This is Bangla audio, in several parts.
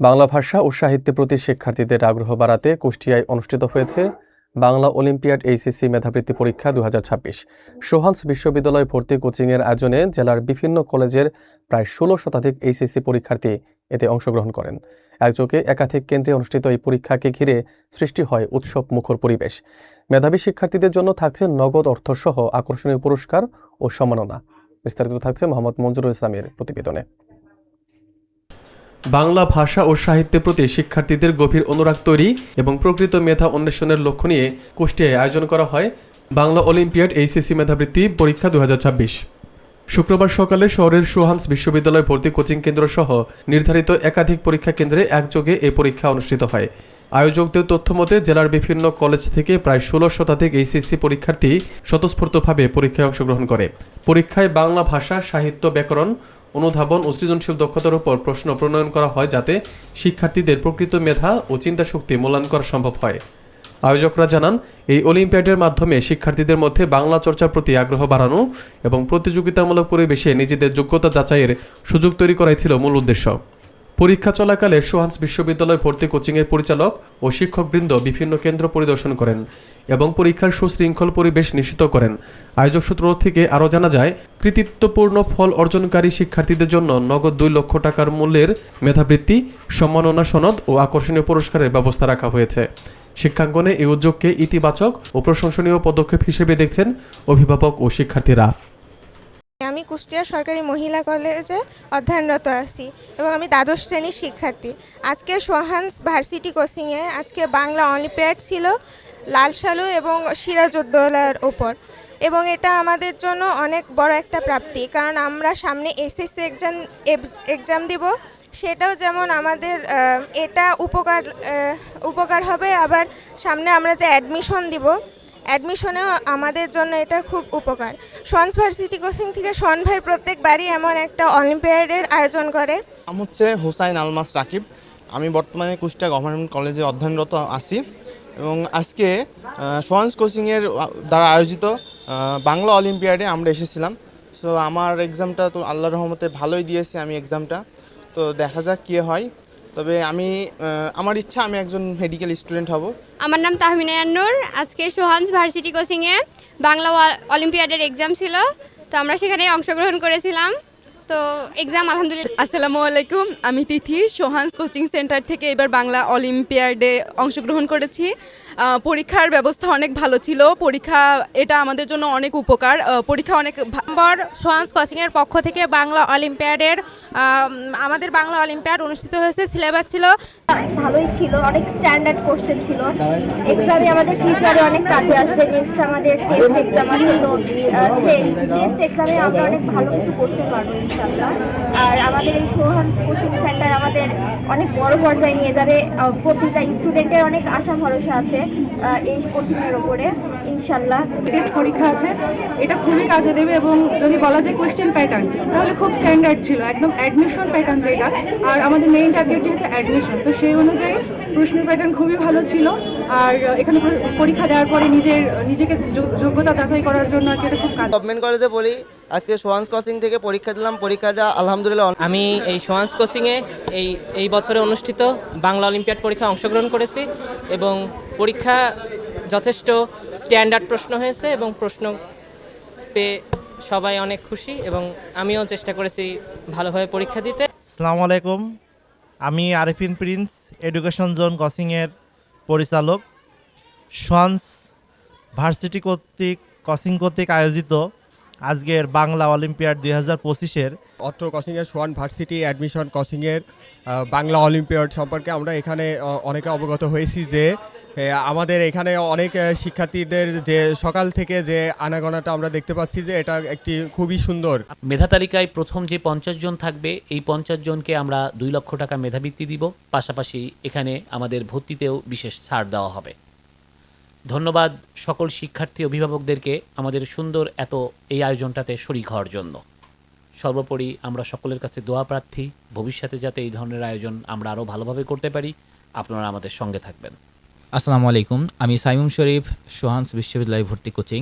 বাংলা ভাষা ও সাহিত্যের প্রতি শিক্ষার্থীদের আগ্রহ বাড়াতে কুষ্টিয়ায় অনুষ্ঠিত হয়েছে বাংলা অলিম্পিয়াড এইচএসসি মেধাবৃত্তি পরীক্ষা 2026। সোহান্স বিশ্ববিদ্যালয় ভর্তি কোচিংয়ের আয়োজনে জেলার বিভিন্ন কলেজের প্রায় 16 শতাধিক এইচএসসি পরীক্ষার্থী এতে অংশগ্রহণ করেন। একযোগে একাধিক কেন্দ্রে অনুষ্ঠিত এই পরীক্ষাকে ঘিরে সৃষ্টি হয় উৎসব মুখর পরিবেশ। মেধাবী শিক্ষার্থীদের জন্য থাকছে নগদ অর্থসহ আকর্ষণীয় পুরস্কার ও সম্মাননা। বিস্তারিত থাকছে মোহাম্মদ মঞ্জুরুল ইসলামের প্রতিবেদনে। বাংলা ভাষা ও সাহিত্যের প্রতি শিক্ষার্থীদের গভীর অনুরাগ তৈরি এবং প্রকৃত মেধা অন্বেষণের লক্ষ্য নিয়ে কুষ্টিয়ায় আয়োজন করা হয় বাংলা অলিম্পিয়াড এইচএসসি মেধাবৃত্তি পরীক্ষা 2026। শুক্রবার সকালে শহরের সোহান্স বিশ্ববিদ্যালয় ভর্তি কোচিং কেন্দ্র সহ নির্ধারিত একাধিক পরীক্ষা কেন্দ্রে একযোগে এই পরীক্ষা অনুষ্ঠিত হয়। আয়োজকদের তথ্য মতে জেলার বিভিন্ন কলেজ থেকে প্রায় 16 শতাধিক এইচএসসি পরীক্ষার্থী স্বতঃস্ফূর্তভাবে পরীক্ষায় অংশগ্রহণ করে। পরীক্ষায় বাংলা ভাষা, সাহিত্য, ব্যাকরণ, অনুধাবন ও সৃজনশীল দক্ষতার উপর প্রশ্ন প্রণয়ন করা হয় যাতে শিক্ষার্থীদের প্রকৃত মেধা ও চিন্তাশক্তি মূল্যায়ন করা সম্ভব হয়। আয়োজকরা জানান, এই অলিম্পিয়াডের মাধ্যমে শিক্ষার্থীদের মধ্যে বাংলা চর্চার প্রতি আগ্রহ বাড়ানো এবং প্রতিযোগিতামূলক পরিবেশে নিজেদের যোগ্যতা যাচাইয়ের সুযোগ তৈরি করাই ছিল মূল উদ্দেশ্য। পরীক্ষা চলাকালে সোহান্স বিশ্ববিদ্যালয় ভর্তি কোচিংয়ের পরিচালক ও শিক্ষকবৃন্দ বিভিন্ন কেন্দ্র পরিদর্শন করেন এবং পরীক্ষার সুশৃঙ্খল পরিবেশ নিশ্চিত করেন। আয়োজক সূত্র থেকে আরও জানা যায়, কৃতিত্বপূর্ণ ফল অর্জনকারী শিক্ষার্থীদের জন্য নগদ 2 লক্ষ টাকার মূল্যের মেধাবৃত্তি, সম্মাননা সনদ ও আকর্ষণীয় পুরস্কারের ব্যবস্থা রাখা হয়েছে। শিক্ষাঙ্গনে এই উদ্যোগকে ইতিবাচক ও প্রশংসনীয় পদক্ষেপ হিসেবে দেখছেন অভিভাবক ও শিক্ষার্থীরা। আমি কুষ্টিয়া সরকারি মহিলা কলেজে অধ্যয়নরত আছি এবং আমি দ্বাদশ শ্রেণীর শিক্ষার্থী। আজকে সোহান্স ভার্সিটি কোচিংয়ে আজকে বাংলা অলিম্পিয়াড ছিল লাল সালু এবং সিরাজউদ্দৌলার ওপর, এবং এটা আমাদের জন্য অনেক বড় একটা প্রাপ্তি, কারণ আমরা সামনে এসএসসি এক্সাম দিব, সেটাও যেমন আমাদের এটা উপকার হবে, আবার সামনে আমরা যে অ্যাডমিশন দিব অ্যাডমিশনেও আমাদের জন্য এটা খুব উপকার। সোহান্স ভার্সিটি কোচিং থেকে সোহান ভাই প্রত্যেকবারই এমন একটা অলিম্পিয়াডের আয়োজন করে। আমি হচ্ছে হুসাইন আলমাস রাকিব। আমি বর্তমানে কুষ্টিয়া গভর্নমেন্ট কলেজে অধ্যয়নরত আছি এবং আজকে সোহান্স কোচিংয়ের দ্বারা আয়োজিত বাংলা অলিম্পিয়াডে আমরা এসেছিলাম। সো আমার এক্সামটা তো আল্লাহর রহমতে ভালোই দিয়েছি আমি এক্সামটা, তো দেখা যাক কী হয়। তবে আমার ইচ্ছা আমি একজন মেডিকেল স্টুডেন্ট হব। আমার নাম তাহমিনা নূর। আজকে সোহান্স ভার্সিটি কোচিংয়ে বাংলা অলিম্পিয়াডের এক্সাম ছিল, তো আমরা সেখানে অংশগ্রহণ করেছিলাম। তো এক্সাম আলহামদুলিল্লাহ। আসসালামু আলাইকুম, আমি তিথি। সোহান্স কোচিং সেন্টার থেকে এবার বাংলা অলিম্পিয়াডে অংশগ্রহণ করেছি। পরীক্ষার ব্যবস্থা অনেক ভালো ছিল। এটা আমাদের জন্য অনেক উপকার। পরীক্ষা অনেক সোহান্স কোচিংয়ের পক্ষ থেকে বাংলা অলিম্পিয়াডের আমাদের বাংলা অলিম্পিয়াড অনুষ্ঠিত হয়েছে। সিলেবাস ছিল ভালোই ছিল, অনেক স্ট্যান্ডার্ড কোশ্চেন ছিল। এক্সামে আমাদের ফিউচারে অনেক কাজে আসবে। নেক্সট আমাদের টেস্ট এক্সাম আছে, তো সেই টেস্ট এক্সামে আমরা অনেক ভালো কিছু করতে পারবো ইনশাআল্লাহ। আর আমাদের এই সোহান্স কোচিং সেন্টার আমাদের অনেক বড় পর্যায়ে নিয়ে যাবে। প্রতিটা স্টুডেন্টের অনেক আশা ভরসা আছে এই কোচিংয়ের ওপরে ইনশাআল্লাহ। টেস্ট পরীক্ষা আছে, এটা খুবই কাজে দেবে। এবং যদি বলা যায় কোয়েশ্চেন প্যাটার্ন, তাহলে খুব স্ট্যান্ডার্ড ছিল, একদম অ্যাডমিশন প্যাটার্ন যেটা। আর আমাদের মেইন টার্গেট যেহেতু অ্যাডমিশন, তো সেই অনুযায়ী প্রশ্নের প্যাটার্ন খুবই ভালো ছিল। আর এখানে পরীক্ষা দেওয়ার পরে নিজেকে যোগ্যতা যাচাই করার জন্য আর কি এটা খুব কাজ। গভর্নমেন্ট কলেজে পড়ি, আজকে সোহান্স কোচিং থেকে পরীক্ষা দিলাম, পরীক্ষা যা আলহামদুলিল্লাহ। আমি এই সোহান্স কোচিংয়ে এই বছরে অনুষ্ঠিত বাংলা অলিম্পিয়াড পরীক্ষা অংশগ্রহণ করেছি এবং পরীক্ষা যথেষ্ট স্ট্যান্ডার্ড প্রশ্ন হয়েছে এবং প্রশ্ন পেয়ে সবাই অনেক খুশি এবং আমিও চেষ্টা করেছি ভালোভাবে পরীক্ষা দিতে। আসসালামু আলাইকুম, আমি আরিফিন প্রিন্স, এডুকেশন জোন কোচিংয়ের পরিচালক। সোহান্স ভার্সিটি কোচিং কর্তৃক আয়োজিত আজকের বাংলা অলিম্পিয়াড 2025-এর অত্র কোচিংয়ের সোহান ভার্সিটি অ্যাডমিশন কোচিংয়ের বাংলা অলিম্পিয়াড সম্পর্কে আমরা এখানে অনেকে অবগত হয়েছি যে আমাদের এখানে অনেক শিক্ষার্থীদের যে সকাল থেকে যে আনাগোনাটা আমরা দেখতে পাচ্ছি যে এটা একটি খুবই সুন্দর। মেধা তালিকায় প্রথম যে 50 জন থাকবে, এই 50 জনকে আমরা 2 লক্ষ টাকা মেধাবৃত্তি দিব। পাশাপাশি এখানে আমাদের ভর্তিতেও বিশেষ ছাড় দেওয়া হবে। ধন্যবাদ সকল শিক্ষার্থী অভিভাবকদেরকে আমাদের সুন্দর এই আয়োজনটাতে শরীক হওয়ার জন্য। সর্বোপরি আমরা সকলের কাছে দোয়া প্রার্থী, ভবিষ্যতে যাতে এই ধরনের আয়োজন আমরা আরও ভালোভাবে করতে পারি। আপনারা আমাদের সঙ্গে থাকবেন। আসসালামু আলাইকুম, আমি সাইমুম শরীফ, সোহান্স বিশ্ববিদ্যালয় ভর্তি কোচিং।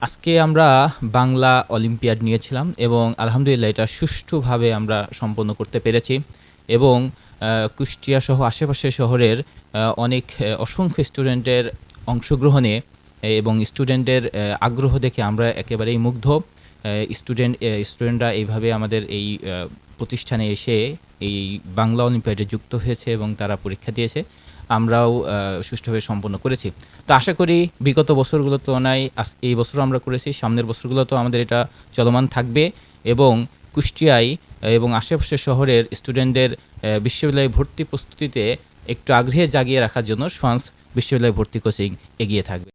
আজকে আমরা বাংলা অলিম্পিয়াড নিয়েছিলাম এবং আলহামদুলিল্লাহ এটা সুষ্ঠুভাবে আমরা সম্পন্ন করতে পেরেছি এবং কুষ্টিয়া সহ আশেপাশের শহরের অনেক অসংখ্য স্টুডেন্টের অংশগ্রহণে এবং স্টুডেন্টের আগ্রহ দেখে আমরা একেবারেই মুগ্ধ। স্টুডেন্টরা এইভাবে আমাদের এই প্রতিষ্ঠানে এসে এই বাংলা অলিম্পিয়াডে যুক্ত হয়েছে এবং তারা পরীক্ষা দিয়েছে, আমরাও সুষ্ঠুভাবে সম্পন্ন করেছি। তো আশা করি বিগত বছরগুলোর তুলনায় এই বছর আমরা করেছি, সামনের বছরগুলোতেও আমাদের এটা চলমান থাকবে এবং কুষ্টিয়ায় এবং আশেপাশের শহরের স্টুডেন্টদের বিশ্ববিদ্যালয়ে ভর্তি প্রস্তুতিতে একটু আগ্রহে জাগিয়ে রাখার জন্য সোহান্স বিশ্ববিদ্যালয় ভর্তি কোচিং এগিয়ে থাকবে।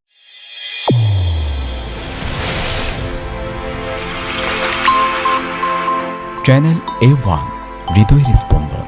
চ্যানেল A1 হৃদয়ের স্পন্দন।